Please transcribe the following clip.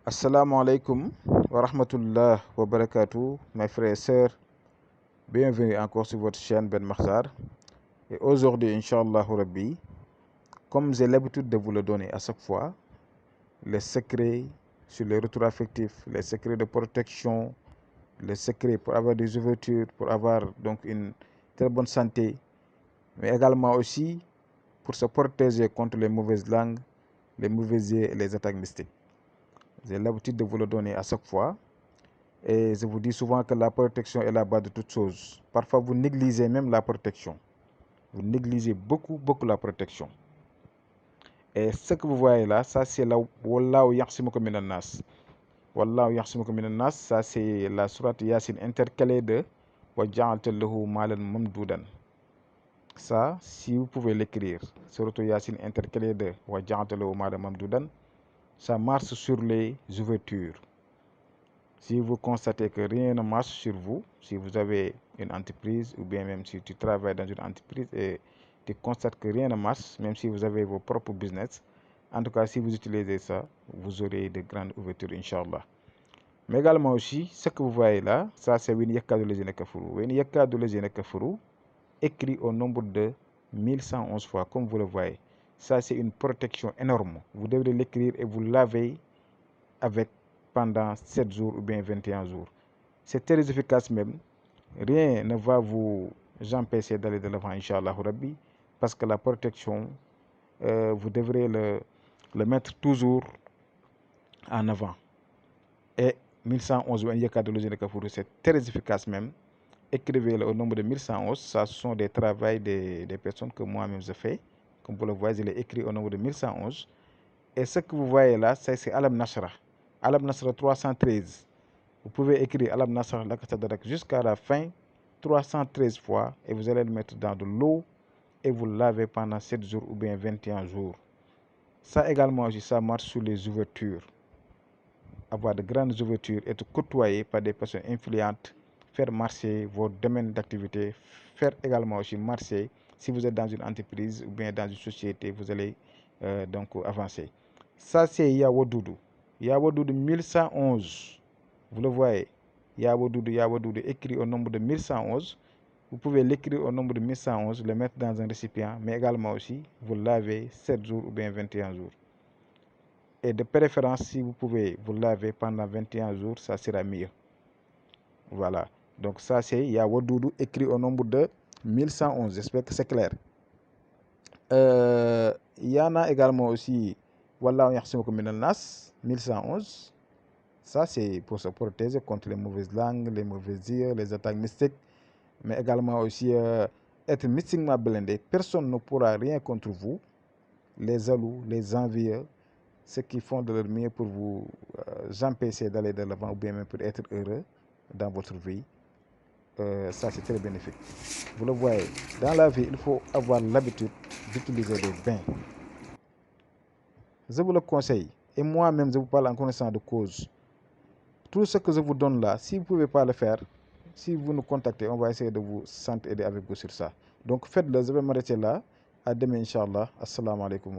Assalamu alaikum wa rahmatullah wa barakatuh, mes frères et sœurs. Bienvenue encore sur votre chaîne Ben Makhtar. Et aujourd'hui, Inch'Allah Rabbi, comme j'ai l'habitude de vous le donner à chaque fois, les secrets sur les retours affectifs, les secrets de protection, les secrets pour avoir des ouvertures, pour avoir donc une très bonne santé, mais également aussi pour se protéger contre les mauvaises langues, les mauvais yeux et les attaques mystiques. J'ai l'habitude de vous le donner à chaque fois. Et je vous dis souvent que la protection est la base de toute chose. Parfois, vous négligez même la protection. Vous négligez beaucoup la protection. Et ce que vous voyez là, ça c'est la Wallahu ya'simuka minan nas. Wallahu ya'simuka minan nas, ça c'est la sourate Yasin intercalée de Wa ja'alta lahu malan mamdoudan. Ça, si vous pouvez l'écrire, sourate Yasin intercalée de Wa ja'alta lahu malan mamdoudan, ça marche sur les ouvertures. Si vous constatez que rien ne marche sur vous, si vous avez une entreprise ou bien même si tu travailles dans une entreprise et tu constates que rien ne marche, même si vous avez vos propres business, en tout cas si vous utilisez ça, vous aurez de grandes ouvertures, Inch'Allah. Mais également aussi, ce que vous voyez là, ça c'est Wen yakadu lezina kafaru. Wen yakadu lezina kafaru, écrit au nombre de 1111 fois, comme vous le voyez. Ça c'est une protection énorme. Vous devrez l'écrire et vous laver avec pendant 7 jours ou bien 21 jours. C'est très efficace même. Rien ne va vous empêcher d'aller de l'avant, Inch'Allah Rabbi, parce que la protection, vous devrez le mettre toujours en avant. Et 1111, c'est très efficace même. Écrivez-le au nombre de 1111. Ça, ce sont des travaux des personnes que moi-même je fais. Comme vous le voyez, je l'ai écrit au nombre de 1111. Et ce que vous voyez là, c'est Alam Nasra. Alam Nasra 313. Vous pouvez écrire Alam Nasra jusqu'à la fin, 313 fois, et vous allez le mettre dans de l'eau et vous lavez pendant 7 jours ou bien 21 jours. Ça également aussi, ça marche sur les ouvertures. Avoir de grandes ouvertures, être côtoyé par des personnes influentes, faire marcher vos domaines d'activité, faire également aussi marcher, si vous êtes dans une entreprise ou bien dans une société, vous allez donc avancer. Ça c'est Yawadoudou. Yawadoudou 1111. Vous le voyez. Yawadoudou écrit au nombre de 1111. Vous pouvez l'écrire au nombre de 1111, le mettre dans un récipient, mais également aussi, vous lavez 7 jours ou bien 21 jours. Et de préférence, si vous pouvez vous laver pendant 21 jours, ça sera mieux. Voilà. Donc ça c'est Yawadoudou écrit au nombre de 1111. J'espère que c'est clair. Il y en a également aussi Wallahu ya'simuka minan nas 1111. Ça c'est pour se protéger contre les mauvaises langues, les mauvais yeux, les attaques mystiques, mais également aussi être mystiquement blindé. Personne ne pourra rien contre vous. Les jaloux, les envieux, ceux qui font de leur mieux pour vous empêcher d'aller de l'avant ou bien même pour être heureux dans votre vie. Ça c'est très bénéfique. Vous le voyez, dans la vie, il faut avoir l'habitude d'utiliser des bains. Je vous le conseille, et moi-même je vous parle en connaissance de cause. Tout ce que je vous donne là, si vous ne pouvez pas le faire, si vous nous contactez, on va essayer de vous s'aider avec vous sur ça. Donc faites-le, je vais m'arrêter là. À demain, Inch'Allah. Assalamu alaikum.